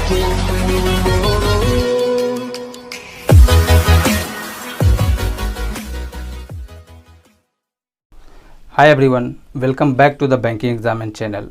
Hi everyone, welcome back to the banking examine channel.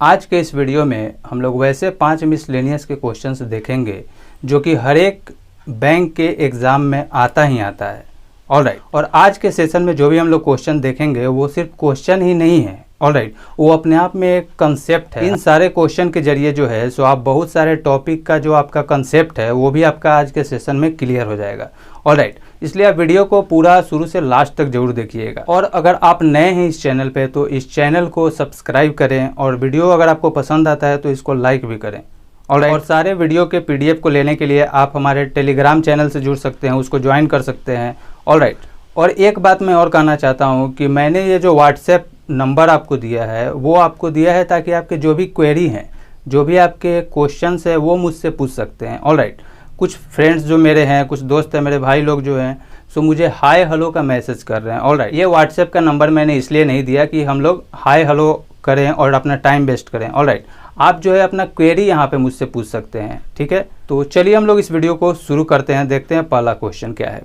आज के इस वीडियो में हम लोग वैसे 5 मिसलेनियस के क्वेश्चंस देखेंगे जो कि हर एक बैंक के एग्ज़ाम में आता ही आता है। ऑलराइट, और आज के सेशन में जो भी हम लोग क्वेश्चन देखेंगे वो सिर्फ क्वेश्चन ही नहीं है। ऑलराइट, वो अपने आप में एक कंसेप्ट है। इन सारे क्वेश्चन के जरिए जो है सो आप बहुत सारे टॉपिक का जो आपका कंसेप्ट है वो भी आपका आज के सेशन में क्लियर हो जाएगा। ऑलराइट, इसलिए आप वीडियो को पूरा शुरू से लास्ट तक जरूर देखिएगा। और अगर आप नए हैं इस चैनल पे तो इस चैनल को सब्सक्राइब करें, और वीडियो अगर आपको पसंद आता है तो इसको लाइक भी करें। ऑलराइट, और सारे वीडियो के PDF को लेने के लिए आप हमारे टेलीग्राम चैनल से जुड़ सकते हैं, उसको ज्वाइन कर सकते हैं। ऑलराइट, और एक बात मैं और कहना चाहता हूँ कि मैंने ये जो व्हाट्सएप नंबर आपको दिया है वो आपको दिया है ताकि आपके जो भी क्वेरी हैं, जो भी आपके क्वेश्चंस है वो मुझसे पूछ सकते हैं। ऑलराइट, कुछ फ्रेंड्स जो मेरे हैं, कुछ दोस्त हैं, मेरे भाई लोग जो हैं सो मुझे हाय हेलो का मैसेज कर रहे हैं। ऑलराइट, ये व्हाट्सएप का नंबर मैंने इसलिए नहीं दिया कि हम लोग हाय हेलो करें और अपना टाइम वेस्ट करें। ऑलराइट, आप जो है अपना क्वेरी यहाँ पे मुझसे पूछ सकते हैं। ठीक है, तो चलिए हम लोग इस वीडियो को शुरू करते हैं, देखते हैं पहला क्वेश्चन क्या है।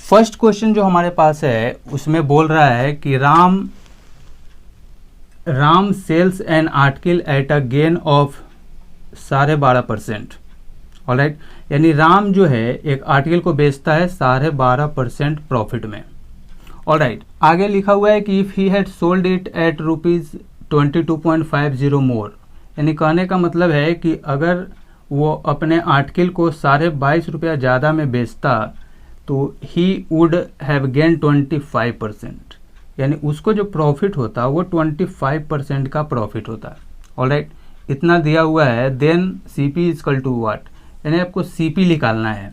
फर्स्ट क्वेश्चन जो हमारे पास है उसमें बोल रहा है कि Ram sells an article at a gain of 12.5%। Alright, यानी राम जो है एक आर्टिकल को बेचता है 12.5% प्रॉफिट में। ऑलराइट, आगे लिखा हुआ है कि if he had sold it at ₹22.50 मोर, यानी कहने का मतलब है कि अगर वो अपने आर्टिकल को 22.5 ज़्यादा में बेचता तो ही वुड हैव गेन 25%, यानी उसको जो प्रॉफिट होता वो 25% का प्रॉफिट होता। ऑलराइट, इतना दिया हुआ है। Then CP equal to what, यानी आपको CP निकालना है।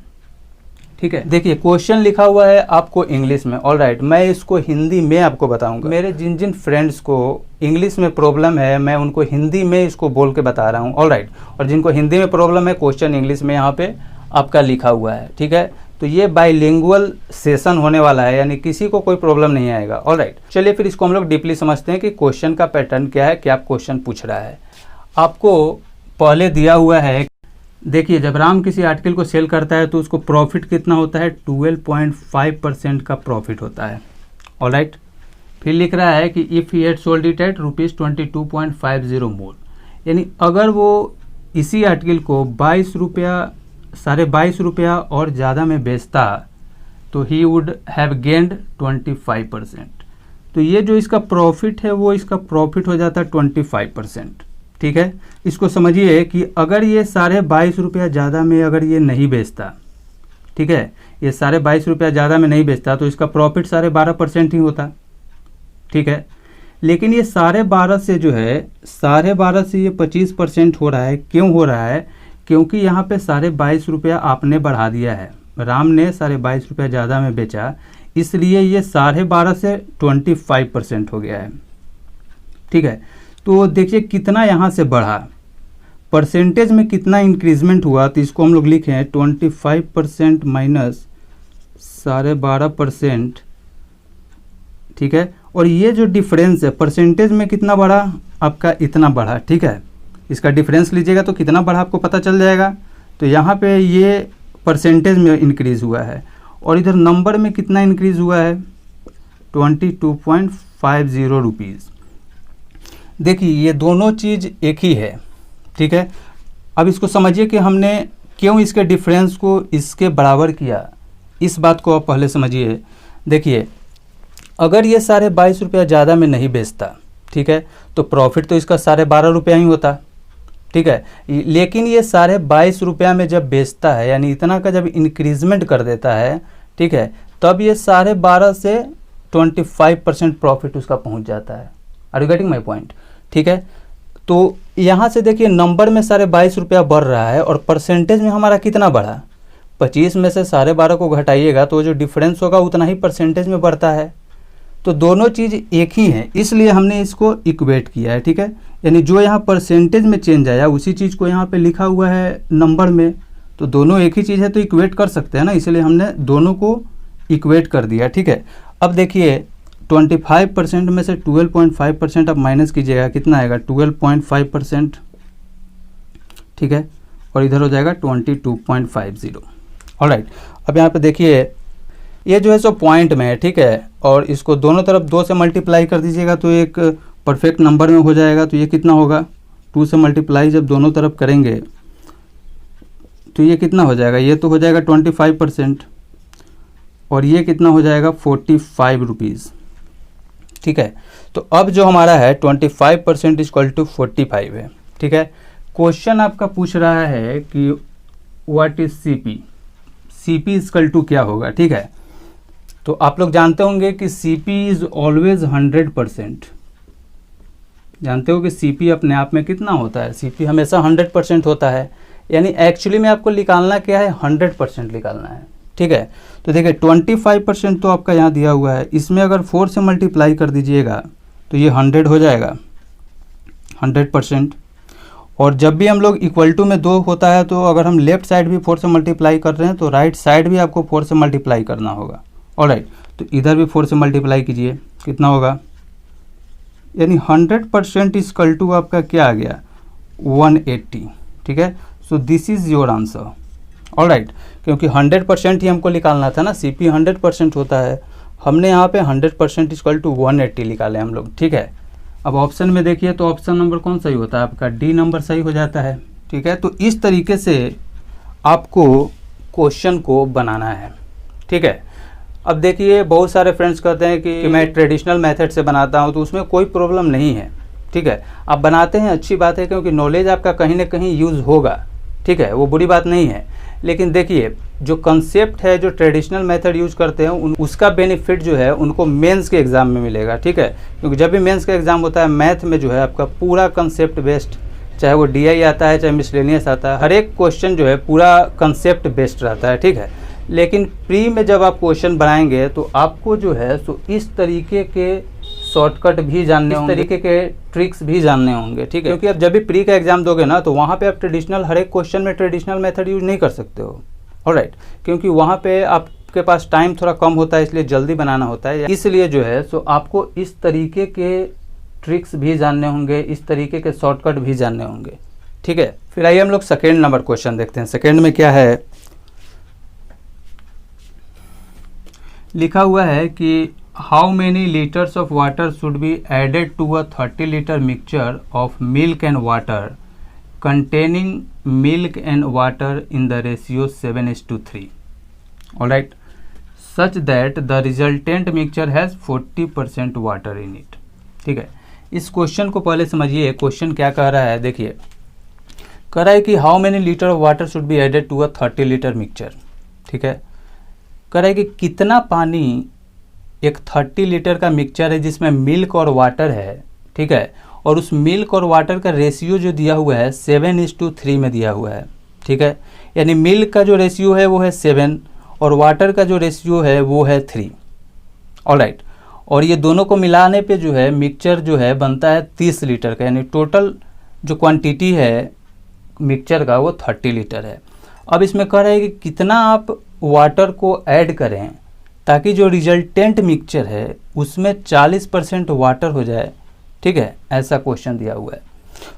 ठीक है, देखिए क्वेश्चन लिखा हुआ है आपको इंग्लिश में। ऑलराइट, मैं इसको हिंदी में आपको बताऊंगा। मेरे जिन जिन फ्रेंड्स को इंग्लिश में प्रॉब्लम है मैं उनको हिंदी में इसको बोल के बता रहा हूँ। ऑलराइट, और जिनको हिंदी में प्रॉब्लम है क्वेश्चन इंग्लिश में यहाँ पे आपका लिखा हुआ है। ठीक है, तो ये बाइलिंगुअल सेशन होने वाला है, यानी किसी को कोई प्रॉब्लम नहीं आएगा। ऑलराइट, चलिए फिर इसको हम लोग डीपली समझते हैं कि क्वेश्चन का पैटर्न क्या है, क्या क्वेश्चन पूछ रहा है। आपको पहले दिया हुआ है, देखिए जब राम किसी आर्टिकल को सेल करता है तो उसको प्रॉफिट कितना होता है, 12.5% का प्रॉफिट होता है। ऑलराइट, फिर लिख रहा है कि if he had sold it at ₹22.50 मोर, यानी अगर वो इसी आर्टिकल को 22.5 रुपया और ज़्यादा में बेचता तो ही वुड हैव गेंड 25%। तो ये जो इसका प्रॉफिट है वो इसका प्रॉफिट हो जाता है 25%। ठीक है, इसको समझिए कि अगर ये 22.5 रुपया ज़्यादा में अगर ये नहीं बेचता, ठीक है, ये 22.5 रुपया ज़्यादा में नहीं बेचता तो इसका प्रॉफिट 12.5% ही होता। ठीक है, लेकिन ये 12.5 से जो है 12.5 से ये 25% हो रहा है। क्यों हो रहा है? क्योंकि यहाँ पे 22.5 रुपया आपने बढ़ा दिया है, राम ने 22.5 रुपया ज़्यादा में बेचा, इसलिए ये 12.5 से 25% हो गया है। ठीक है, तो देखिए कितना यहाँ से बढ़ा, परसेंटेज में कितना इंक्रीजमेंट हुआ, तो इसको हम लोग लिखें 25% माइनस 12.5%। ठीक है, और ये जो डिफरेंस है परसेंटेज में कितना बढ़ा, आपका इतना बढ़ा। ठीक है, इसका डिफरेंस लीजिएगा तो कितना बढ़ा आपको पता चल जाएगा। तो यहाँ पे ये परसेंटेज में इंक्रीज़ हुआ है, और इधर नंबर में कितना इंक्रीज़ हुआ है, 22.50 रुपीज़। देखिए ये दोनों चीज़ एक ही है। ठीक है, अब इसको समझिए कि हमने क्यों इसके डिफरेंस को इसके बराबर किया, इस बात को आप पहले समझिए। देखिए अगर ये 22.5 रुपया ज़्यादा में नहीं बेचता, ठीक है, तो प्रॉफिट तो इसका 12.5 रुपया ही होता। ठीक है, लेकिन ये 22.5 रुपया में जब बेचता है, यानी इतना का जब इंक्रीजमेंट कर देता है, ठीक है, तब ये 12.5 से 25% प्रॉफिट उसका पहुंच जाता है। Are you getting my point? ठीक है, तो यहाँ से देखिए नंबर में 22.5 रुपया बढ़ रहा है और परसेंटेज में हमारा कितना बढ़ा, 25 में से 12.5 को घटाइएगा तो जो डिफरेंस होगा उतना ही परसेंटेज में बढ़ता है। तो दोनों चीज़ एक ही है, इसलिए हमने इसको इक्वेट किया है। ठीक है, यानी जो यहाँ परसेंटेज में चेंज आया उसी चीज़ को यहाँ पे लिखा हुआ है नंबर में, तो दोनों एक ही चीज़ है तो इक्वेट कर सकते हैं ना, इसलिए हमने दोनों को इक्वेट कर दिया। ठीक है, अब देखिए 25% में से 12.5% आप माइनस कीजिएगा, कितना आएगा 12.5%। ठीक है, और इधर हो जाएगा 22.50। ऑलराइट, अब यहाँ पे देखिए ये जो है सो पॉइंट में है, ठीक है, और इसको दोनों तरफ 2 से मल्टीप्लाई कर दीजिएगा तो एक परफेक्ट नंबर में हो जाएगा। तो ये कितना होगा, 2 से मल्टीप्लाई जब दोनों तरफ करेंगे तो ये कितना हो जाएगा, ये तो हो जाएगा 25% और ये कितना हो जाएगा 45 रुपीज़। ठीक है, तो अब जो हमारा है 25% इक्वल टू 45 है। ठीक है, क्वेश्चन आपका पूछ रहा है कि what is CP, CP equal to क्या होगा। ठीक है, तो आप लोग जानते होंगे कि सीपी इज ऑलवेज 100%। जानते हो कि सीपी अपने आप में कितना होता है, सीपी हमेशा 100% होता है, यानी एक्चुअली में आपको निकालना क्या है, 100% निकालना है। ठीक है, तो देखिए 25% तो आपका यहाँ दिया हुआ है, इसमें अगर 4 से मल्टीप्लाई कर दीजिएगा तो ये 100 हो जाएगा, 100%। और जब भी हम लोग इक्वल टू में 2 होता है तो अगर हम लेफ्ट साइड भी 4 से मल्टीप्लाई कर रहे हैं तो राइट साइड भी आपको 4 से मल्टीप्लाई करना होगा। ऑलराइट, तो इधर भी 4 से मल्टीप्लाई कीजिए, कितना होगा, यानी 100% इक्वल टू आपका क्या आ गया, 180। ठीक है, so this is your answer. Alright, क्योंकि 100% ही हमको निकालना था ना, सीपी 100% होता है, हमने यहाँ पे 100% इक्वल टू 180 निकाले हम लोग। ठीक है, अब ऑप्शन में देखिए तो ऑप्शन नंबर कौन सही होता है आपका, डी नंबर सही हो जाता है। ठीक है, तो इस तरीके से आपको क्वेश्चन को बनाना है। ठीक है, अब देखिए बहुत सारे फ्रेंड्स कहते हैं कि मैं ट्रेडिशनल मेथड से बनाता हूं, तो उसमें कोई प्रॉब्लम नहीं है। ठीक है, आप बनाते हैं अच्छी बात है, क्योंकि नॉलेज आपका कहीं ना कहीं यूज़ होगा। ठीक है, वो बुरी बात नहीं है, लेकिन देखिए जो कंसेप्ट है, जो ट्रेडिशनल मेथड यूज करते हैं उसका बेनिफिट जो है उनको मेंस के एग्जाम में मिलेगा। ठीक है, क्योंकि जब भी मेंस का एग्जाम होता है मैथ में जो है आपका पूरा कंसेप्ट बेस्ड, चाहे वो डीआई आता है चाहे मिसलेनियस आता है, हर एक क्वेश्चन जो है पूरा कंसेप्ट बेस्ड रहता है। ठीक है, लेकिन प्री में जब आप क्वेश्चन बनाएंगे तो आपको जो है सो इस तरीके के शॉर्टकट भी जानने होंगे, इस तरीके के ट्रिक्स भी जानने होंगे। ठीक है, क्योंकि आप जब भी प्री का एग्जाम दोगे ना तो वहाँ पे आप ट्रेडिशनल हर एक क्वेश्चन में ट्रेडिशनल मेथड यूज नहीं कर सकते हो। ऑलराइट, क्योंकि वहाँ पे आपके पास टाइम थोड़ा कम होता है, इसलिए जल्दी बनाना होता है, इसलिए जो है सो आपको इस तरीके के ट्रिक्स भी जानने होंगे, इस तरीके के शॉर्टकट भी जानने होंगे। ठीक है, फिर आइए हम लोग सेकेंड नंबर क्वेश्चन देखते हैं। सेकेंड में क्या है, लिखा हुआ है कि how many litres of water should be added to a 30 litre mixture of milk and water containing milk and water in the ratio 7:3. Alright, such that the resultant mixture has 40% water in it. ठीक है, इस question को पहले समझिए, question क्या कह रहा है। देखिए कह रहा है कि how many litres of water should be added to a 30 litre mixture. ठीक है, कह रहा है कि कितना पानी एक 30 लीटर का मिक्सचर है जिसमें मिल्क और वाटर है। ठीक है, और उस मिल्क और वाटर का रेशियो जो दिया हुआ है 7:3 में दिया हुआ है। ठीक है, यानी मिल्क का जो रेशियो है वो है 7 और वाटर का जो रेशियो है वो है 3। ऑलराइट, और ये दोनों को मिलाने पे जो है मिक्सचर जो है बनता है 30 लीटर का, यानी टोटल जो क्वांटिटी है मिक्सचर का वो 30 लीटर है। अब इसमें कह रहा है कि कितना आप वाटर को ऐड करें ताकि जो रिजल्टेंट मिक्सचर है उसमें 40% वाटर हो जाए। ठीक है, ऐसा क्वेश्चन दिया हुआ है।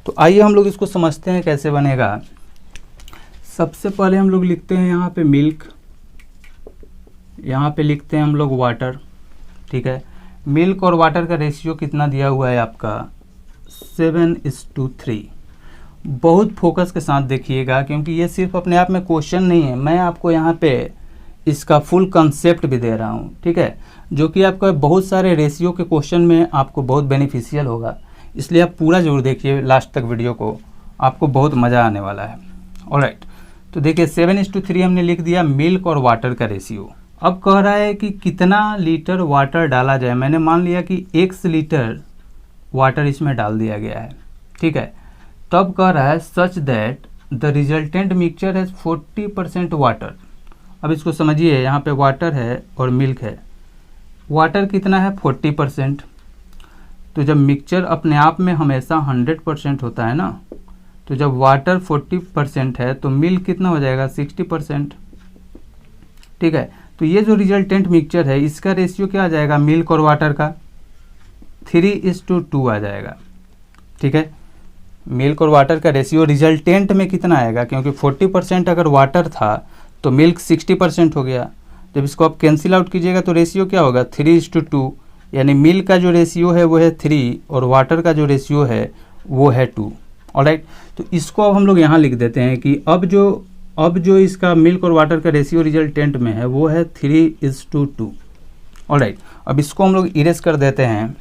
तो आइए हम लोग इसको समझते हैं कैसे बनेगा। सबसे पहले हम लोग लिखते हैं यहाँ पे मिल्क, यहाँ पे लिखते हैं हम लोग वाटर। ठीक है, मिल्क और वाटर का रेशियो कितना दिया हुआ है आपका 7:3। बहुत फोकस के साथ देखिएगा, क्योंकि ये सिर्फ अपने आप में क्वेश्चन नहीं है, मैं आपको यहाँ पे इसका फुल कंसेप्ट भी दे रहा हूँ। ठीक है, जो कि आपका बहुत सारे रेशियो के क्वेश्चन में आपको बहुत बेनिफिशियल होगा, इसलिए आप पूरा जरूर देखिए लास्ट तक वीडियो को, आपको बहुत मज़ा आने वाला है। ऑलराइट, तो देखिए 7:3 हमने लिख दिया मिल्क और वाटर का रेशियो। अब कह रहा है कि कितना लीटर वाटर डाला जाए। मैंने मान लिया कि 1 लीटर वाटर इसमें डाल दिया गया है। ठीक है, तब कह रहा है such that the resultant mixture has 40% water. अब इसको समझिए, यहाँ पे वाटर है और मिल्क है, वाटर कितना है 40%। तो जब मिक्सचर अपने आप में हमेशा 100% होता है ना, तो जब वाटर 40% है तो मिल्क कितना हो जाएगा 60%। ठीक है, तो ये जो रिजल्टेंट मिक्सचर है इसका रेशियो क्या आ जाएगा मिल्क और वाटर का 3:2 आ जाएगा। ठीक है, मिल्क और वाटर का रेशियो रिजल्टेंट में कितना आएगा, क्योंकि 40% अगर वाटर था तो मिल्क 60% हो गया। जब इसको आप कैंसिल आउट कीजिएगा तो रेशियो क्या होगा 3:2, यानी मिल्क का जो रेशियो है वो है 3 और वाटर का जो रेशियो है वो है 2। ऑलराइट, तो इसको अब हम लोग यहाँ लिख देते हैं कि अब जो इसका मिल्क और वाटर का रेशियो रिजल्टेंट में है वो है 3:2। ऑलराइट, अब इसको हम लोग इरेज कर देते हैं।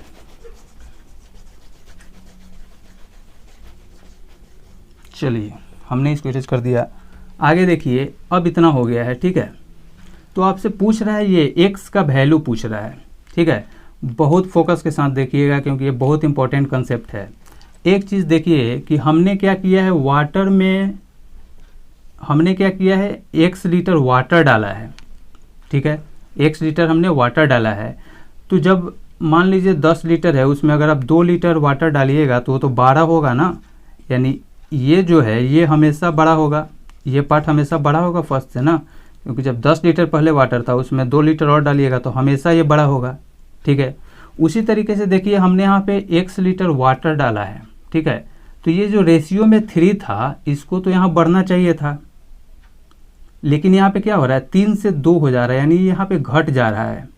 चलिए, हमने इसको इरेज कर दिया। आगे देखिए, अब इतना हो गया है, ठीक है। तो आपसे पूछ रहा है, ये x का वैल्यू पूछ रहा है, ठीक है। बहुत फोकस के साथ देखिएगा क्योंकि ये बहुत इंपॉर्टेंट कंसेप्ट है। एक चीज़ देखिए कि हमने क्या किया है, वाटर में हमने क्या किया है, x लीटर वाटर डाला है, ठीक है। x लीटर हमने वाटर डाला है। तो जब मान लीजिए 10 लीटर है, उसमें अगर आप 2 लीटर वाटर डालिएगा तो वो तो 12 होगा ना, यानी ये जो है ये हमेशा बड़ा होगा, ये पार्ट हमेशा बड़ा होगा फर्स्ट से ना, क्योंकि जब 10 लीटर पहले वाटर था उसमें 2 लीटर और डालिएगा तो हमेशा ये बड़ा होगा, ठीक है। उसी तरीके से देखिए, हमने यहाँ पे x लीटर वाटर डाला है, ठीक है। तो ये जो रेशियो में 3 था, इसको तो यहाँ बढ़ना चाहिए था, लेकिन यहाँ पे क्या हो रहा है, 3 से 2 हो जा रहा है, यानी यहाँ पे घट जा रहा है,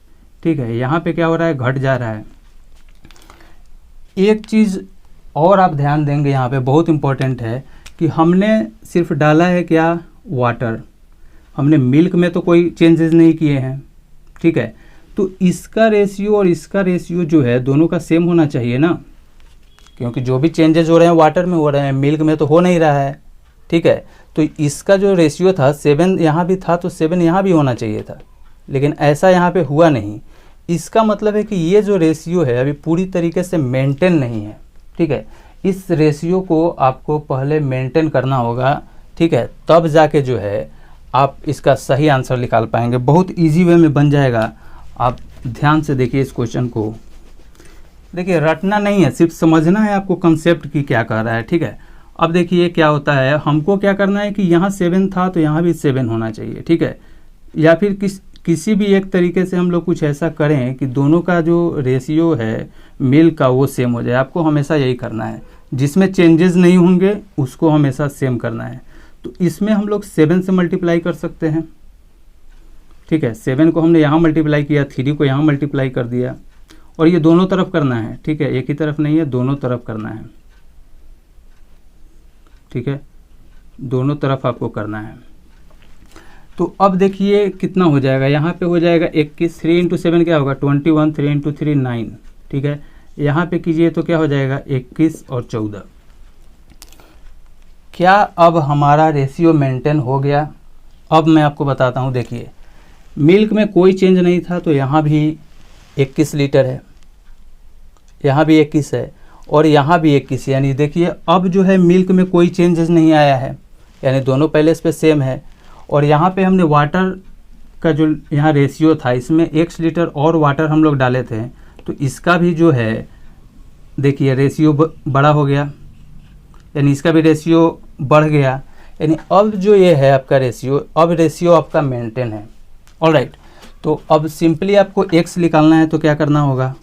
ठीक है। यहाँ पे क्या हो रहा है, घट जा रहा है। एक चीज़ और आप ध्यान देंगे यहाँ पे, बहुत इंपॉर्टेंट है कि हमने सिर्फ डाला है क्या, वाटर। हमने मिल्क में तो कोई चेंजेस नहीं किए हैं, ठीक है। तो इसका रेशियो और इसका रेशियो जो है दोनों का सेम होना चाहिए ना, क्योंकि जो भी चेंजेस हो रहे हैं वाटर में हो रहे हैं, मिल्क में तो हो नहीं रहा है, ठीक है। तो इसका जो रेशियो था 7 यहाँ भी था तो 7 यहाँ भी होना चाहिए था, लेकिन ऐसा यहाँ पे हुआ नहीं। इसका मतलब है कि ये जो रेशियो है अभी पूरी तरीके से मेंटेन नहीं है, ठीक है। इस रेशियो को आपको पहले मेंटेन करना होगा, ठीक है, तब जाके जो है आप इसका सही आंसर निकाल पाएंगे। बहुत इजी वे में बन जाएगा। आप ध्यान से देखिए इस क्वेश्चन को, देखिए रटना नहीं है, सिर्फ समझना है आपको कंसेप्ट की क्या कह रहा है, ठीक है। अब देखिए क्या होता है, हमको क्या करना है कि यहाँ 7 था तो यहाँ भी 7 होना चाहिए, ठीक है। या फिर किसी भी एक तरीके से हम लोग कुछ ऐसा करें कि दोनों का जो रेशियो है मिल्क का वो सेम हो जाए। आपको हमेशा यही करना है, जिसमें चेंजेस नहीं होंगे उसको हमेशा सेम करना है। तो इसमें हम लोग 7 से मल्टीप्लाई कर सकते हैं, ठीक है। 7 को हमने यहाँ मल्टीप्लाई किया, 3 को यहाँ मल्टीप्लाई कर दिया, और ये दोनों तरफ करना है, ठीक है, एक ही तरफ नहीं है, दोनों तरफ करना है, ठीक है, दोनों तरफ आपको करना है। तो अब देखिए कितना हो जाएगा, यहाँ पे हो जाएगा 21, 3 × 7 क्या होगा 21, 3 × 3 9, ठीक है। यहाँ पे कीजिए तो क्या हो जाएगा 21 और 14। क्या अब हमारा रेशियो मेंटेन हो गया? अब मैं आपको बताता हूँ। देखिए मिल्क में कोई चेंज नहीं था तो यहाँ भी 21 लीटर है, यहाँ भी 21 है और यहाँ भी 21, यानी देखिए अब जो है मिल्क में कोई चेंजेस नहीं आया है, यानी दोनों पहले इस पे सेम है। और यहाँ पे हमने वाटर का जो यहाँ रेशियो था, इसमें 1 लीटर और वाटर हम लोग डाले थे, तो इसका भी जो है देखिए रेशियो बड़ा हो गया, यानी इसका भी रेशियो बढ़ गया। यानी अब जो ये है आपका रेशियो, अब रेशियो आपका मेंटेन है। ऑलराइट, तो अब सिंपली आपको x निकालना है तो क्या करना होगा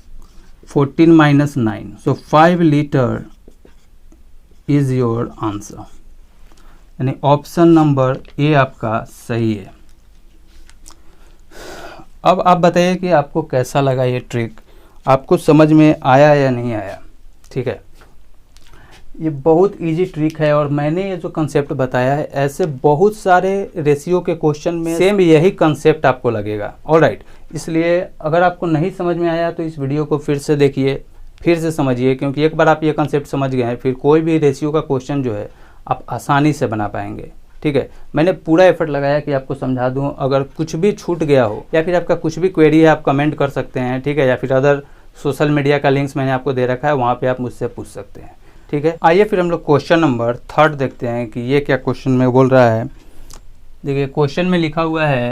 14 - 9, सो 5 लीटर इज योर आंसर, यानी ऑप्शन नंबर ए आपका सही है। अब आप बताइए कि आपको कैसा लगा ये ट्रिक, आपको समझ में आया या नहीं आया। ठीक है, ये बहुत इजी ट्रिक है और मैंने ये जो कंसेप्ट बताया है, ऐसे बहुत सारे रेशियो के क्वेश्चन में सेम यही कंसेप्ट आपको लगेगा। ऑलराइट, इसलिए अगर आपको नहीं समझ में आया तो इस वीडियो को फिर से देखिए, फिर से समझिए, क्योंकि एक बार आप ये कंसेप्ट समझ गए हैं फिर कोई भी रेशियो का क्वेश्चन जो है आप आसानी से बना पाएंगे। ठीक है, मैंने पूरा एफर्ट लगाया कि आपको समझा दूं। अगर कुछ भी छूट गया हो या फिर आपका कुछ भी क्वेरी है आप कमेंट कर सकते हैं, ठीक है, या फिर अदर सोशल मीडिया का लिंक्स मैंने आपको दे रखा है, वहाँ पे आप मुझसे पूछ सकते हैं। ठीक है, आइए फिर हम लोग क्वेश्चन नंबर 3 देखते हैं कि ये क्या क्वेश्चन में बोल रहा है। देखिए क्वेश्चन में लिखा हुआ है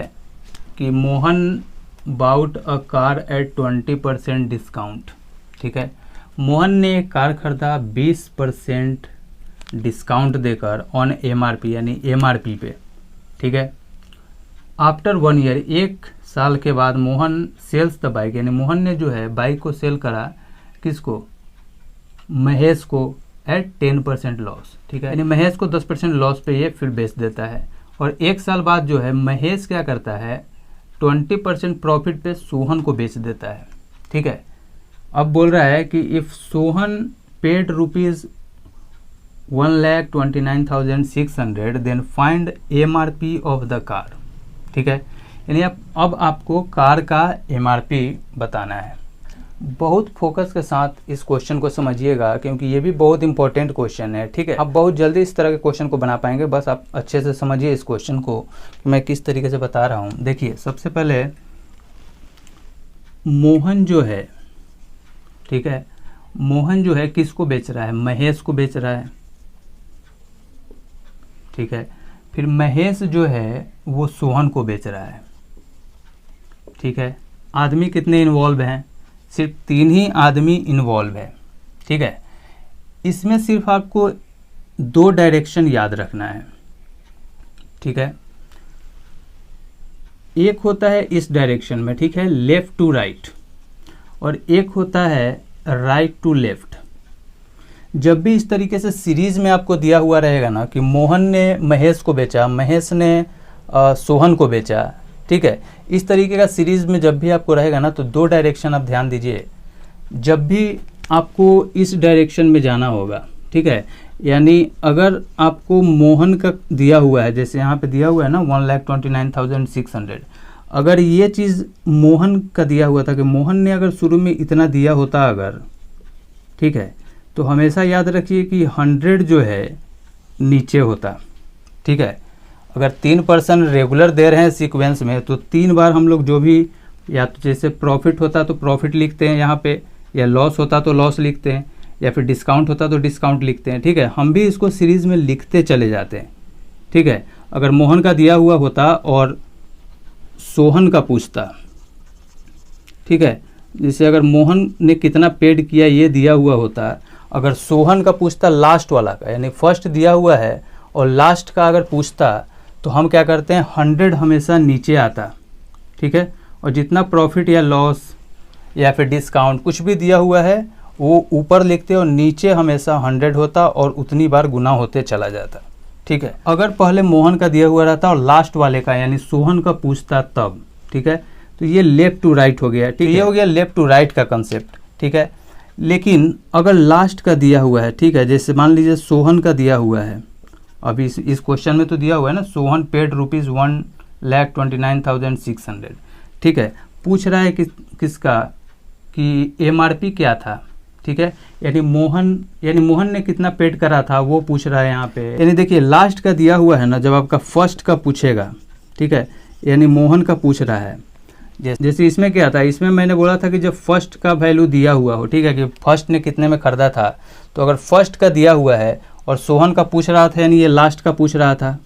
कि Mohan bought a car at 20% discount. ठीक है, मोहन ने कार खरीदा 20% डिस्काउंट देकर ऑन MRP, यानी MRP पे। ठीक है, आफ्टर 1 ईयर, 1 साल के बाद मोहन सेल्स द बाइक, यानी मोहन ने जो है बाइक को सेल करा, किसको, महेश को, एट 10% लॉस, ठीक है। यानी महेश को 10% लॉस पे ये फिर बेच देता है, और 1 साल बाद जो है महेश क्या करता है 20% प्रॉफिट पे सोहन को बेच देता है, ठीक है। अब बोल रहा है कि if Sohan paid ₹1,29,600 then find MRP of the car, ठीक है। यानी अब आपको कार का MRP बताना है। बहुत फोकस के साथ इस क्वेश्चन को समझिएगा, क्योंकि ये भी बहुत इंपॉर्टेंट क्वेश्चन है, ठीक है। आप बहुत जल्दी इस तरह के क्वेश्चन को बना पाएंगे, बस आप अच्छे से समझिए इस क्वेश्चन को मैं किस तरीके से बता रहा हूँ। देखिए, सबसे पहले मोहन जो है, ठीक है, मोहन जो है किसको बेच रहा है, महेश को बेच रहा है, ठीक है। फिर महेश जो है वो सोहन को बेच रहा है, ठीक है। आदमी कितने इन्वॉल्व हैं, सिर्फ 3 ही आदमी इन्वॉल्व है, ठीक है। इसमें सिर्फ आपको 2 डायरेक्शन याद रखना है, ठीक है। एक होता है इस डायरेक्शन में, ठीक है, लेफ्ट टू राइट, और एक होता है राइट टू लेफ्ट। जब भी इस तरीके से सीरीज में आपको दिया हुआ रहेगा ना कि मोहन ने महेश को बेचा, महेश ने सोहन को बेचा, ठीक है, इस तरीके का सीरीज में जब भी आपको रहेगा ना, तो 2 डायरेक्शन आप ध्यान दीजिए। जब भी आपको इस डायरेक्शन में जाना होगा, ठीक है, यानी अगर आपको मोहन का दिया हुआ है, जैसे यहाँ पे दिया हुआ है ना 1,29,600, अगर ये चीज़ मोहन का दिया हुआ था कि मोहन ने अगर शुरू में इतना दिया होता अगर, ठीक है, तो हमेशा याद रखिए कि 100 जो है नीचे होता, ठीक है। अगर 3% रेगुलर दे रहे हैं सीक्वेंस में, तो 3 बार हम लोग जो भी, या तो जैसे प्रॉफिट होता तो प्रॉफिट लिखते हैं यहाँ पे, या लॉस होता तो लॉस लिखते हैं, या फिर डिस्काउंट होता तो डिस्काउंट लिखते हैं, ठीक है। हम भी इसको सीरीज में लिखते चले जाते हैं, ठीक है। अगर मोहन का दिया हुआ होता और सोहन का पूछता, ठीक है, जैसे अगर मोहन ने कितना पेड किया ये दिया हुआ होता, अगर सोहन का पूछता लास्ट वाला का, यानी फर्स्ट दिया हुआ है और लास्ट का अगर पूछता, तो हम क्या करते हैं 100 हमेशा नीचे आता, ठीक है, और जितना प्रॉफिट या लॉस या फिर डिस्काउंट कुछ भी दिया हुआ है वो ऊपर लिखते और नीचे हमेशा 100 होता और उतनी बार गुना होते चला जाता, ठीक है। अगर पहले मोहन का दिया हुआ रहता और लास्ट वाले का यानी सोहन का पूछता तब, ठीक है, तो ये लेफ्ट टू राइट हो गया, ठीक है, ये हो गया लेफ्ट टू राइट का कंसेप्ट, ठीक है। लेकिन अगर लास्ट का दिया हुआ है, ठीक है, जैसे मान लीजिए सोहन का दिया हुआ है, अभी इस क्वेश्चन में तो दिया हुआ है ना, सोहन पेड ₹1,29,600, ठीक है। पूछ रहा है किसका कि MRP क्या था, ठीक है, यानी मोहन ने कितना पेड करा था वो पूछ रहा है यहाँ पे। यानी देखिए लास्ट का दिया हुआ है ना, जब आपका फर्स्ट का पूछेगा, ठीक है, यानी मोहन का पूछ रहा है। जैसे इसमें क्या था, इसमें मैंने बोला था कि जब फर्स्ट का वैल्यू दिया हुआ हो, ठीक है, कि फर्स्ट ने कितने में खरीदा था, तो अगर फर्स्ट का दिया हुआ है और सोहन का पूछ रहा था, यानी ये लास्ट का पूछ रहा था,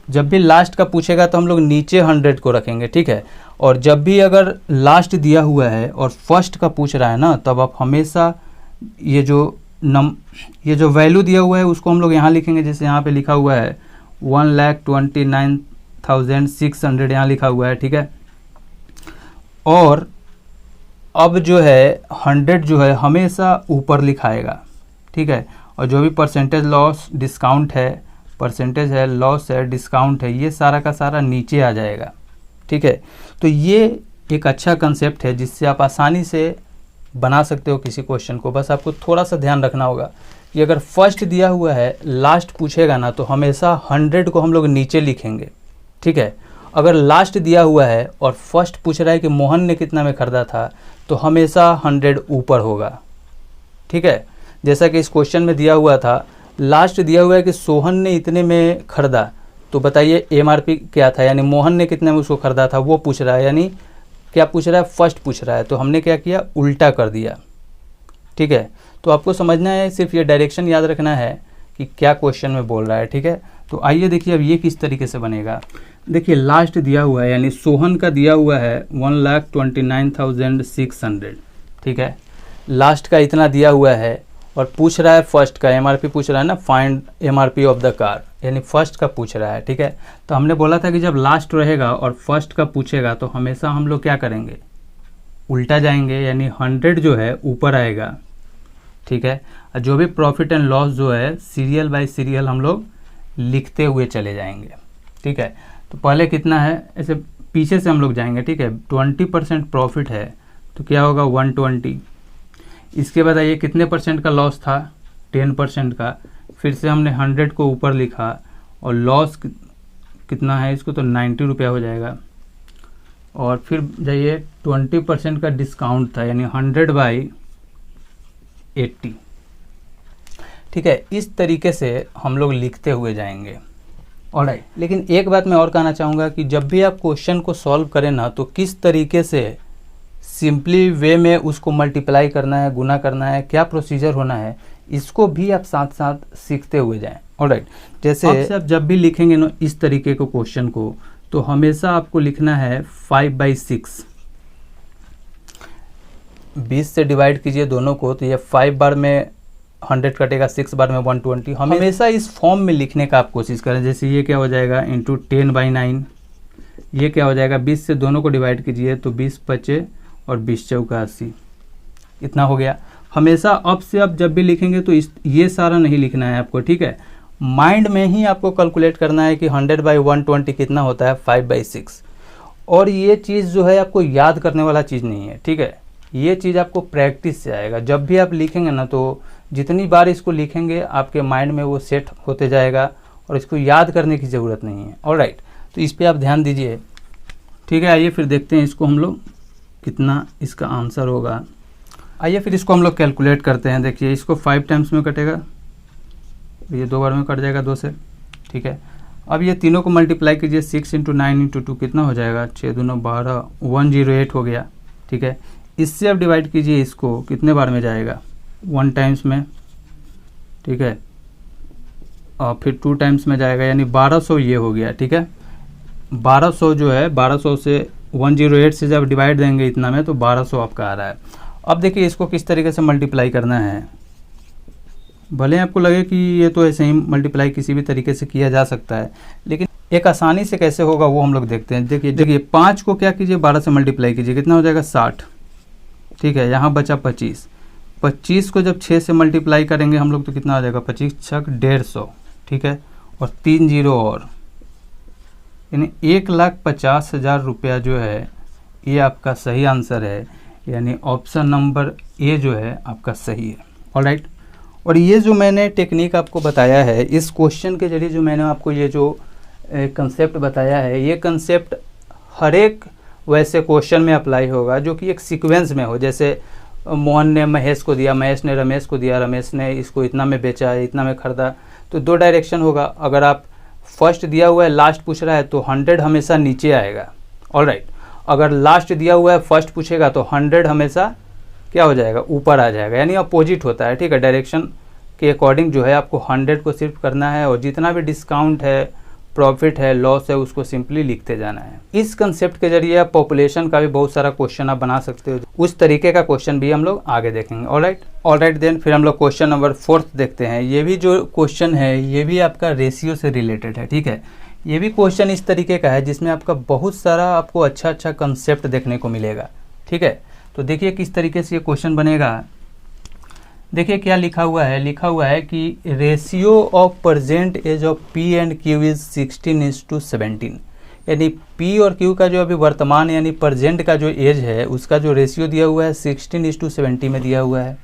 जब भी लास्ट का पूछेगा तो हम लोग नीचे 100 को रखेंगे, ठीक है। और जब भी अगर लास्ट दिया हुआ है और फर्स्ट का पूछ रहा है ना, तब आप हमेशा ये जो वैल्यू दिया हुआ है उसको हम लोग यहाँ लिखेंगे, जैसे यहाँ पे लिखा हुआ है 1,29,600 यहाँ लिखा हुआ है, ठीक है। और अब जो है 100 जो है हमेशा ऊपर लिखाएगा, ठीक है, और जो भी परसेंटेज लॉस डिस्काउंट है, परसेंटेज है लॉस है डिस्काउंट है, ये सारा का सारा नीचे आ जाएगा, ठीक है। तो ये एक अच्छा कंसेप्ट है जिससे आप आसानी से बना सकते हो किसी क्वेश्चन को। बस आपको थोड़ा सा ध्यान रखना होगा कि अगर फर्स्ट दिया हुआ है लास्ट पूछेगा ना, तो हमेशा 100 को हम लोग नीचे लिखेंगे, ठीक है। अगर लास्ट दिया हुआ है और फर्स्ट पूछ रहा है कि मोहन ने कितना में खरीदा था, तो हमेशा 100 ऊपर होगा, ठीक है। जैसा कि इस क्वेश्चन में दिया हुआ था, लास्ट दिया हुआ है कि सोहन ने इतने में खरीदा, तो बताइए MRP क्या था, यानी मोहन ने कितने में उसको खरीदा था वो पूछ रहा है, यानी क्या पूछ रहा है, फर्स्ट पूछ रहा है, तो हमने क्या किया उल्टा कर दिया, ठीक है। तो आपको समझना है, सिर्फ ये डायरेक्शन याद रखना है कि क्या क्वेश्चन में बोल रहा है, ठीक है। तो आइए देखिए अब ये किस तरीके से बनेगा। देखिए लास्ट दिया हुआ है, यानी सोहन का दिया हुआ है 1,29,600, ठीक है, लास्ट का इतना दिया हुआ है और पूछ रहा है फर्स्ट का MRP पूछ रहा है ना, find MRP of the car, यानी फर्स्ट का पूछ रहा है, ठीक है। तो हमने बोला था कि जब लास्ट रहेगा और फर्स्ट का पूछेगा तो हमेशा हम लोग क्या करेंगे, उल्टा जाएंगे, यानी 100 जो है ऊपर आएगा, ठीक है। और जो भी प्रॉफिट एंड लॉस जो है सीरियल बाय सीरियल हम लोग लिखते हुए चले जाएंगे, ठीक है। तो पहले कितना है, ऐसे पीछे से हम लोग जाएंगे, ठीक है। 20% प्रॉफिट है तो क्या होगा 120। इसके बाद ये कितने परसेंट का लॉस था, 10% का। फिर से हमने 100 को ऊपर लिखा और लॉस कितना है इसको, तो 90 रुपया हो जाएगा। और फिर जाइए 20% का डिस्काउंट था, यानी 100/80, ठीक है। इस तरीके से हम लोग लिखते हुए जाएंगे, ऑलराइट। लेकिन एक बात मैं और कहना चाहूँगा कि जब भी आप क्वेश्चन को सॉल्व करें ना, तो किस तरीके से सिंपली वे में उसको मल्टीप्लाई करना है, गुना करना है, क्या प्रोसीजर होना है, इसको भी आप साथ साथ सीखते हुए जाएं, ऑलराइट। जैसे अब आप जब भी लिखेंगे ना इस तरीके को क्वेश्चन को, तो हमेशा आपको लिखना है 5/6। 20 से डिवाइड कीजिए दोनों को, तो ये 5 बार में 100 कटेगा, 6 बार में 120। हमेशा इस फॉर्म में लिखने का आप कोशिश करें। जैसे ये क्या हो जाएगा इंटू 10/9, ये क्या हो जाएगा 20 से दोनों को डिवाइड कीजिए तो 20 बचे और 20 चौका 80, इतना हो गया। हमेशा अब से आप जब भी लिखेंगे तो ये सारा नहीं लिखना है आपको, ठीक है। माइंड में ही आपको कैलकुलेट करना है कि 100/120 कितना होता है, 5/6। और ये चीज़ जो है आपको याद करने वाला चीज़ नहीं है, ठीक है। ये चीज़ आपको प्रैक्टिस से आएगा। जब भी आप लिखेंगे ना, तो जितनी बार इसको लिखेंगे आपके माइंड में वो सेट होते जाएगा और इसको याद करने की ज़रूरत नहीं है, ऑलराइट। तो इस पर आप ध्यान दीजिए, ठीक है। आइए फिर देखते हैं इसको हम लोग कितना इसका आंसर होगा। आइए फिर इसको हम लोग कैलकुलेट करते हैं। देखिए इसको 5 टाइम्स में कटेगा, ये 2 बार में कट जाएगा 2 से, ठीक है। अब ये तीनों को मल्टीप्लाई कीजिए, 6 × 9 × 2 कितना हो जाएगा, 6 दूना 12, 108 हो गया, ठीक है। इससे अब डिवाइड कीजिए, इसको कितने बार में जाएगा, 1 टाइम्स में, ठीक है। और फिर 2 टाइम्स में जाएगा, यानी 1200 ये हो गया, ठीक है। 1200 जो है 1200 से 108 से जब डिवाइड देंगे इतना में, तो 1200 आपका आ रहा है। अब देखिए इसको किस तरीके से मल्टीप्लाई करना है। भले आपको लगे कि ये तो ऐसे ही मल्टीप्लाई किसी भी तरीके से किया जा सकता है, लेकिन एक आसानी से कैसे होगा वो हम लोग देखते हैं। देखिए 5 को क्या कीजिए, 12 से मल्टीप्लाई कीजिए, कितना हो जाएगा 60, ठीक है। यहाँ बचा 25। 25 को जब 6 से मल्टीप्लाई करेंगे हम लोग तो कितना आ जाएगा, 25 छक 150, ठीक है। और 3 जीरो और, यानी 1,50,000 रुपया जो है ये आपका सही आंसर है, यानी ऑप्शन नंबर ए जो है आपका सही है, ऑलराइट। और ये जो मैंने टेक्निक आपको बताया है, इस क्वेश्चन के जरिए जो मैंने आपको ये जो कंसेप्ट बताया है, ये कंसेप्ट हर एक वैसे क्वेश्चन में अप्लाई होगा जो कि एक सीक्वेंस में हो। जैसे मोहन ने महेश को दिया, महेश ने रमेश को दिया, रमेश ने इसको इतना में बेचा, इतना में खरीदा, तो 2 डायरेक्शन होगा। अगर आप फर्स्ट दिया हुआ है लास्ट पूछ रहा है तो 100 हमेशा नीचे आएगा, ऑलराइट। अगर लास्ट दिया हुआ है फर्स्ट पूछेगा तो 100 हमेशा क्या हो जाएगा, ऊपर आ जाएगा, यानी अपोजिट होता है, ठीक है। डायरेक्शन के अकॉर्डिंग जो है आपको 100 को सिर्फ करना है और जितना भी डिस्काउंट है, प्रॉफिट है, लॉस है, उसको सिंपली लिखते जाना है। इस कंसेप्ट के जरिए आप पॉपुलेशन का भी बहुत सारा क्वेश्चन आप बना सकते हो। उस तरीके का क्वेश्चन भी हम लोग आगे देखेंगे, ऑलराइट। देन फिर हम लोग क्वेश्चन नंबर 4 देखते हैं। ये भी जो क्वेश्चन है ये भी आपका रेशियो से रिलेटेड है, ठीक है। ये भी क्वेश्चन इस तरीके का है जिसमें आपका बहुत सारा आपको अच्छा कंसेप्ट देखने को मिलेगा, ठीक है। तो देखिए किस तरीके से ये क्वेश्चन बनेगा। देखिए क्या लिखा हुआ है, लिखा हुआ है कि ratio of present age of P and Q is 16:17, यानी पी और क्यू का जो अभी वर्तमान यानी प्रेजेंट का जो एज है उसका जो रेशियो दिया हुआ है 16:70 में दिया हुआ है,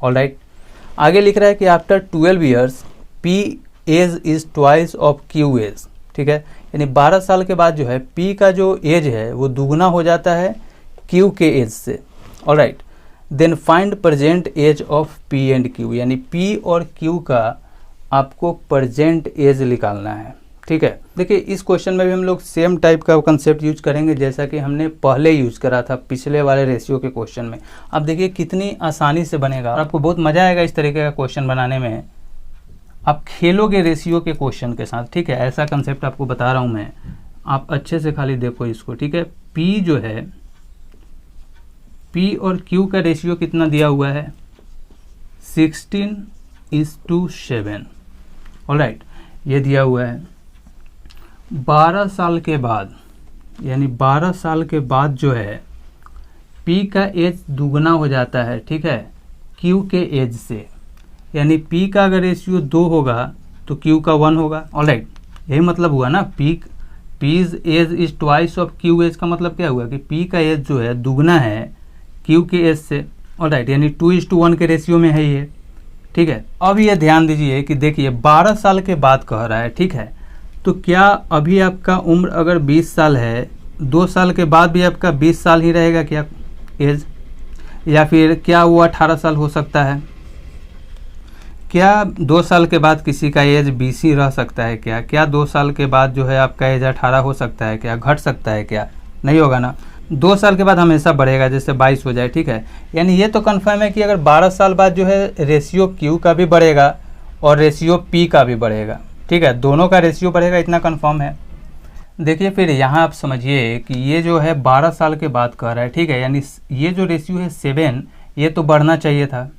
ऑलराइट। आगे लिख रहा है कि after 12 years P age is twice of Q age, ठीक है। यानी 12 साल के बाद जो है पी का जो एज है वो दुगना हो जाता है क्यू के एज से, alright. Then find present age of P and Q, यानी पी और क्यू का आपको प्रेजेंट एज निकालना है, ठीक है। देखिए इस क्वेश्चन में भी हम लोग सेम टाइप का कंसेप्ट यूज करेंगे जैसा कि हमने पहले यूज करा था पिछले वाले रेशियो के क्वेश्चन में। अब देखिए कितनी आसानी से बनेगा और आपको बहुत मजा आएगा इस तरीके का क्वेश्चन बनाने में। आप खेलोगे रेशियो के क्वेश्चन के साथ, ठीक है। ऐसा कंसेप्ट आपको बता रहा हूं मैं, आप अच्छे से खाली देखो इसको, ठीक है। पी जो है, पी और क्यू का रेशियो कितना दिया हुआ है 16:7, ऑलराइट, ये दिया हुआ है। 12 साल के बाद, यानी 12 साल के बाद जो है पी का एज दुगना हो जाता है, ठीक है, क्यू के एज से। यानी पी का अगर रेशियो 2 होगा तो क्यू का 1 होगा। ऑलराइट, यही मतलब हुआ ना, P's age is twice of Q age का मतलब क्या हुआ कि पी का एज जो है दुगना है क्यू के एज से। ऑलराइट, यानी 2:1 के रेशियो में है ये। ठीक है, अब ये ध्यान दीजिए कि देखिए 12 साल के बाद कह रहा है। ठीक है, तो क्या अभी आपका उम्र अगर 20 साल है, 2 साल के बाद भी आपका 20 साल ही रहेगा क्या एज, या फिर क्या वो 18 साल हो सकता है? क्या 2 साल के बाद किसी का एज 20 ही रह सकता है क्या 2 साल के बाद जो है आपका एज 18 हो सकता है क्या? घट सकता है क्या? नहीं होगा ना। 2 साल के बाद हमेशा बढ़ेगा, जैसे 22 हो जाए। ठीक है, यानी ये तो कन्फर्म है कि अगर 12 साल बाद जो है रेशियो क्यू का भी बढ़ेगा और रेशियो पी का भी बढ़ेगा। ठीक है, दोनों का रेशियो बढ़ेगा, इतना कन्फर्म है। देखिए फिर यहाँ आप समझिए कि ये जो है 12 साल के बाद कह रहा है। ठीक है, यानी ये जो रेशियो है 7, ये तो बढ़ना चाहिए था।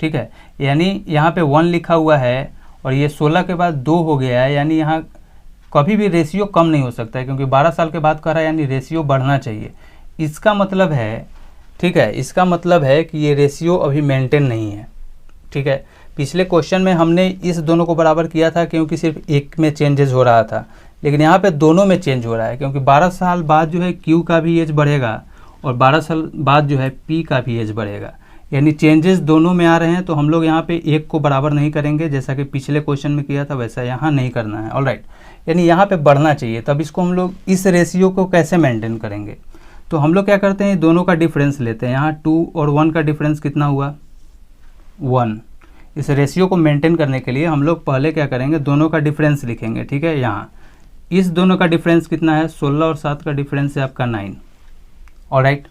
ठीक है, यानी यहाँ पे 1 लिखा हुआ है और ये 16 के बाद 2 हो गया है, यानी यहाँ कभी भी रेशियो कम नहीं हो सकता है, क्योंकि 12 साल के बाद कह रहा है, यानी रेशियो बढ़ना चाहिए। इसका मतलब है, ठीक है, इसका मतलब है कि ये रेशियो अभी मेंटेन नहीं है। ठीक है, पिछले क्वेश्चन में हमने इस दोनों को बराबर किया था क्योंकि सिर्फ एक में चेंजेस हो रहा था, लेकिन यहाँ पे दोनों में चेंज हो रहा है, क्योंकि 12 साल बाद जो है क्यू का भी एज बढ़ेगा और 12 साल बाद जो है पी का भी एज बढ़ेगा, यानी चेंजेस दोनों में आ रहे हैं। तो हम लोग यहाँ पे एक को बराबर नहीं करेंगे, जैसा कि पिछले क्वेश्चन में किया था वैसा यहाँ नहीं करना है। ऑलराइट, यानी यहाँ पे बढ़ना चाहिए। तब इसको हम लोग इस रेशियो को कैसे मेंटेन करेंगे? तो हम लोग क्या करते हैं, दोनों का डिफरेंस लेते हैं। यहाँ 2 और 1 का डिफरेंस कितना हुआ? 1। इस रेशियो को मेंटेन करने के लिए हम लोग पहले क्या करेंगे, दोनों का डिफरेंस लिखेंगे। ठीक है, यहाँ इस दोनों का डिफरेंस कितना है? 16 और 7 का डिफरेंस है आपका 9। ऑलराइट,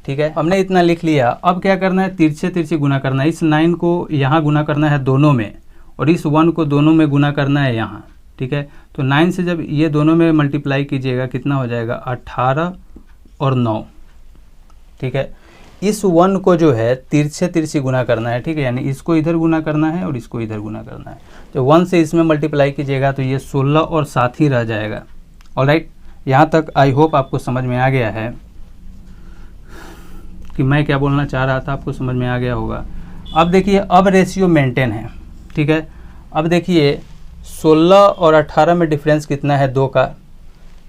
ठीक है, हमने इतना लिख लिया। अब क्या करना है, तिरछे तिरछे गुना करना है। इस 9 को यहाँ गुना करना है दोनों में, और इस 1 को दोनों में गुना करना है यहाँ। ठीक है, तो 9 से जब ये दोनों में मल्टीप्लाई कीजिएगा कितना हो जाएगा? 18 और 9। ठीक है, इस 1 को जो है तिरछे तिरछे गुना करना है। ठीक है, यानी इसको इधर गुना करना है और इसको इधर गुना करना है। तो 1 से इसमें मल्टीप्लाई कीजिएगा तो ये 16 और 7 ही रह जाएगा। ऑलराइट, यहाँ तक आई होप आपको समझ में आ गया है कि मैं क्या बोलना चाह रहा था, आपको समझ में आ गया होगा। अब देखिए, अब रेशियो मेंटेन है। ठीक है, अब देखिए 16 और 18 में डिफरेंस कितना है? 2 का।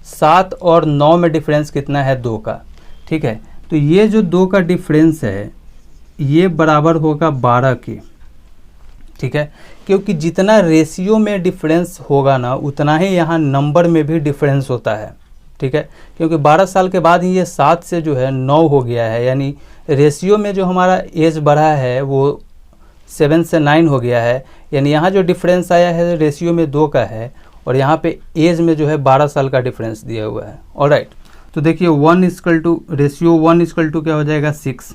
7 और 9 में डिफरेंस कितना है? 2 का। ठीक है, तो ये जो 2 का डिफरेंस है ये बराबर होगा 12 के। ठीक है, क्योंकि जितना रेशियो में डिफरेंस होगा ना, उतना ही यहाँ नंबर में भी डिफरेंस होता है। ठीक है, क्योंकि 12 साल के बाद ही ये 7 से जो है 9 हो गया है, यानी रेशियो में जो हमारा एज बढ़ा है वो 7 से 9 हो गया है। यानी यहाँ जो डिफरेंस आया है रेशियो में 2 का है, और यहाँ पे एज में जो है 12 साल का डिफरेंस दिया हुआ है। ऑलराइट, तो देखिए 1 equal to ratio 1 equal to क्या हो जाएगा? 6।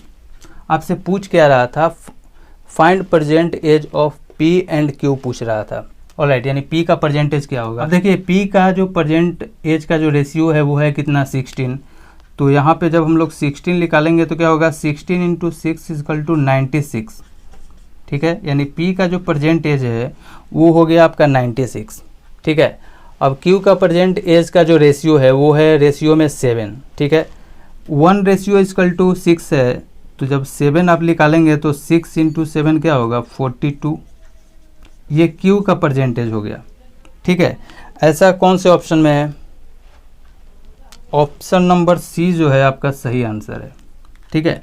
आपसे पूछ क्या रहा था? Find present age of P and Q पूछ रहा था। ऑलराइट, यानी पी का परसेंटेज क्या होगा? अब देखिए पी का जो प्रेजेंट एज का जो रेशियो है वो है कितना? 16। तो यहाँ पे जब हम लोग 16 निकालेंगे तो क्या होगा? 16 इंटू 6 इक्वल टू 96। ठीक है, यानी पी का जो प्रेजेंट एज है वो हो गया आपका 96। ठीक है, अब क्यू का प्रेजेंट एज का जो रेशियो है वो है रेशियो में 7। ठीक है, 1 रेशियो इक्वल टू 6 है, तो जब 7 आप निकालेंगे तो 6 इंटू 7 क्या होगा? 42। ये क्यू का परसेंटेज हो गया। ठीक है, ऐसा कौन से ऑप्शन में है? ऑप्शन नंबर सी जो है आपका सही आंसर है। ठीक है,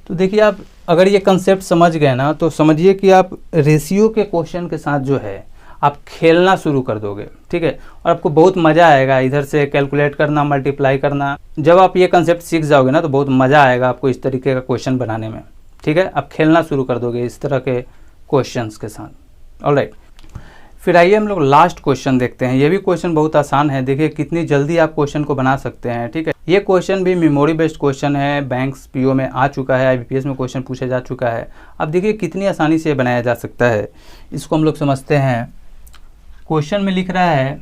तो देखिए आप अगर ये कंसेप्ट समझ गए ना, तो समझिए कि आप रेशियो के क्वेश्चन के साथ जो है आप खेलना शुरू कर दोगे। ठीक है, और आपको बहुत मज़ा आएगा इधर से कैलकुलेट करना, मल्टीप्लाई करना। जब आप ये कंसेप्ट सीख जाओगे ना तो बहुत मज़ा आएगा आपको इस तरीके का क्वेश्चन बनाने में। ठीक है, आप खेलना शुरू कर दोगे इस तरह के क्वेश्चंस के साथ। ऑलराइट, फिर आइए हम लोग लास्ट क्वेश्चन देखते हैं। ये भी क्वेश्चन बहुत आसान है, देखिए कितनी जल्दी आप क्वेश्चन को बना सकते हैं। ठीक है, ये क्वेश्चन भी मेमोरी बेस्ड क्वेश्चन है, बैंक्स पीओ में आ चुका है, आईबीपीएस में क्वेश्चन पूछा जा चुका है। अब देखिए कितनी आसानी से बनाया जा सकता है, इसको हम लोग समझते हैं। क्वेश्चन में लिख रहा है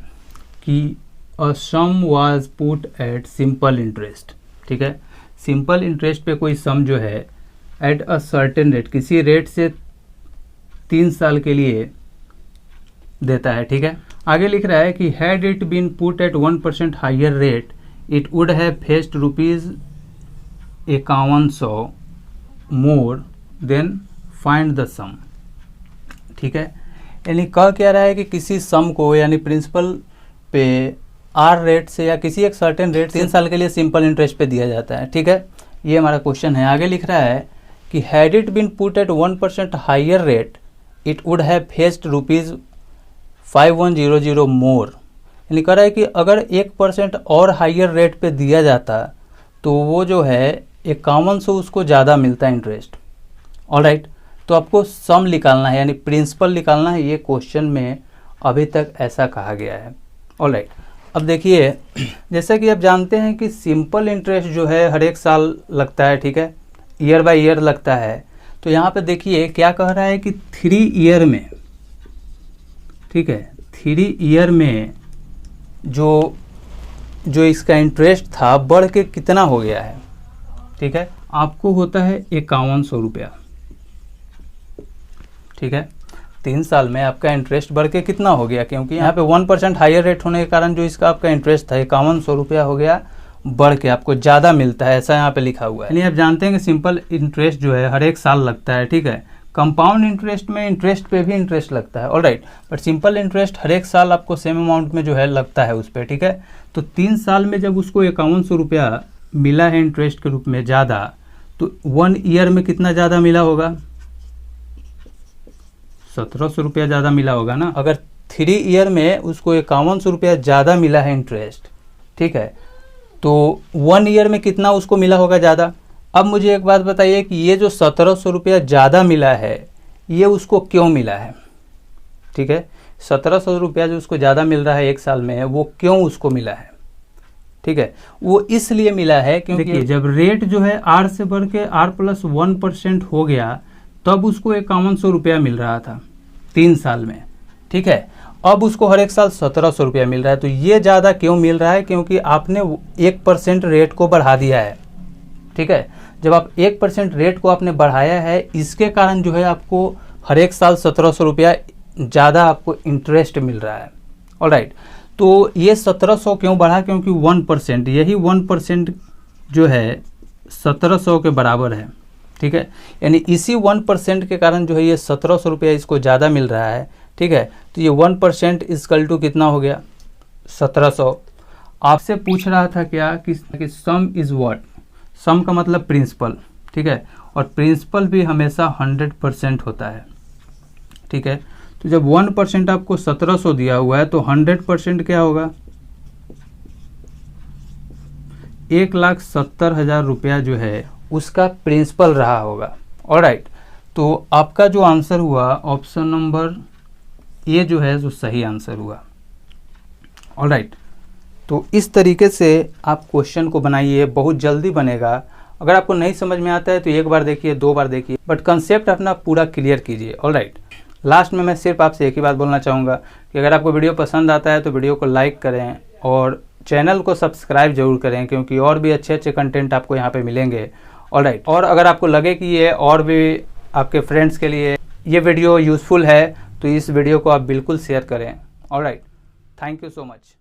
कि a sum was put at simple interest. ठीक है, सिंपल इंटरेस्ट पे कोई सम जो है एट अ सर्टेन रेट, किसी रेट से 3 साल के लिए देता है। ठीक है, आगे लिख रहा है कि had it been put at 1% higher rate it would have fetched ₹5100 more then find the sum. ठीक है। यानी कह क्या रहा है कि किसी सम को यानी प्रिंसिपल पे आर रेट से या किसी एक सर्टेन रेट 3 साल के लिए सिंपल इंटरेस्ट पे दिया जाता है, ठीक है। ये हमारा क्वेश्चन है। आगे लिख रहा है कि had it been put at 1% higher rate it would have fetched ₹5100 more. यानी कह रहा है कि अगर 1% और हायर रेट पे दिया जाता तो वो जो है 5100 उसको ज़्यादा मिलता है इंटरेस्ट। ऑलराइट, तो आपको सम निकालना है यानी प्रिंसिपल निकालना है। ये क्वेश्चन में अभी तक ऐसा कहा गया है। ऑलराइट, अब देखिए जैसा कि आप जानते हैं कि सिंपल इंटरेस्ट जो है हर एक साल लगता है, ठीक है, ईयर बाय ईयर लगता है। तो यहाँ पे देखिए क्या कह रहा है कि 3 ईयर में, ठीक है, 3 ईयर में जो इसका इंटरेस्ट था बढ़ के कितना हो गया है, ठीक है, आपको होता है 5100 रुपया, ठीक है। 3 साल में आपका इंटरेस्ट बढ़ के कितना हो गया, क्योंकि यहाँ पे 1% हायर रेट होने के कारण जो इसका आपका इंटरेस्ट था 5100 रुपया हो गया, बढ़ के आपको ज़्यादा मिलता है, ऐसा यहाँ पे लिखा हुआ है। यानी आप जानते हैं कि सिंपल इंटरेस्ट जो है हर एक साल लगता है, ठीक है। कंपाउंड इंटरेस्ट में इंटरेस्ट पे भी इंटरेस्ट लगता है, ऑलराइट, बट सिंपल इंटरेस्ट हर एक साल आपको सेम अमाउंट में जो है लगता है उस पर, ठीक है। तो 3 साल में जब उसको 5100 रुपया मिला है इंटरेस्ट के रूप में ज़्यादा, तो 1 ईयर में कितना ज़्यादा मिला होगा, 1700 रुपया ज़्यादा मिला होगा ना। अगर 3 ईयर में उसको 5100 रुपया ज़्यादा मिला है इंटरेस्ट, ठीक है, तो 1 ईयर में कितना उसको मिला होगा ज़्यादा। अब मुझे एक बात बताइए कि ये जो 1700 रुपया ज़्यादा मिला है ये उसको क्यों मिला है, ठीक है। 1700 रुपया जो उसको ज़्यादा मिल रहा है एक साल में वो क्यों उसको मिला है, ठीक है। वो इसलिए मिला है क्योंकि जब रेट जो है आर से बढ़ के R+1% हो गया तब उसको 5100 रुपया मिल रहा था 3 साल में, ठीक है। अब उसको हर एक साल 1700 रुपया मिल रहा है। तो ये ज़्यादा क्यों मिल रहा है, क्योंकि आपने 1% रेट को बढ़ा दिया है, ठीक है। जब आप 1% रेट को आपने बढ़ाया है इसके कारण जो है आपको हर एक साल 1700 रुपया ज़्यादा आपको इंटरेस्ट मिल रहा है, ऑलराइट। तो ये 1700 क्यों बढ़ा, क्योंकि 1%, यही 1% जो है 1700 के बराबर है, ठीक है। यानी इसी 1% के कारण जो है ये 1700 रुपया इसको ज़्यादा मिल रहा है, ठीक है। तो ये 1% इक्वल टू कितना हो गया, 1700। आपसे पूछ रहा था क्या कि सम इज़ व्हाट, सम का मतलब प्रिंसिपल, ठीक है, और प्रिंसिपल भी हमेशा 100% होता है, ठीक है। तो जब 1% आपको 1700 दिया हुआ है तो 100% क्या होगा, 1,70,000 रुपया जो है उसका प्रिंसिपल रहा होगा, ऑलराइट। तो आपका जो आंसर हुआ ऑप्शन नंबर ए जो है जो सही आंसर हुआ, ऑलराइट। तो इस तरीके से आप क्वेश्चन को बनाइए, बहुत जल्दी बनेगा। अगर आपको नहीं समझ में आता है तो एक बार देखिए, 2 बार देखिए, बट कंसेप्ट अपना पूरा क्लियर कीजिए, ऑलराइट। लास्ट में मैं सिर्फ आपसे एक ही बात बोलना चाहूँगा कि अगर आपको वीडियो पसंद आता है तो वीडियो को लाइक करें और चैनल को सब्सक्राइब जरूर करें, क्योंकि और भी अच्छे अच्छे कंटेंट आपको यहाँ पे मिलेंगे, ऑलराइट। और अगर आपको लगे कि ये और भी आपके फ्रेंड्स के लिए ये वीडियो यूज़फुल है तो इस वीडियो को आप बिल्कुल शेयर करें, alright. Thank you so much.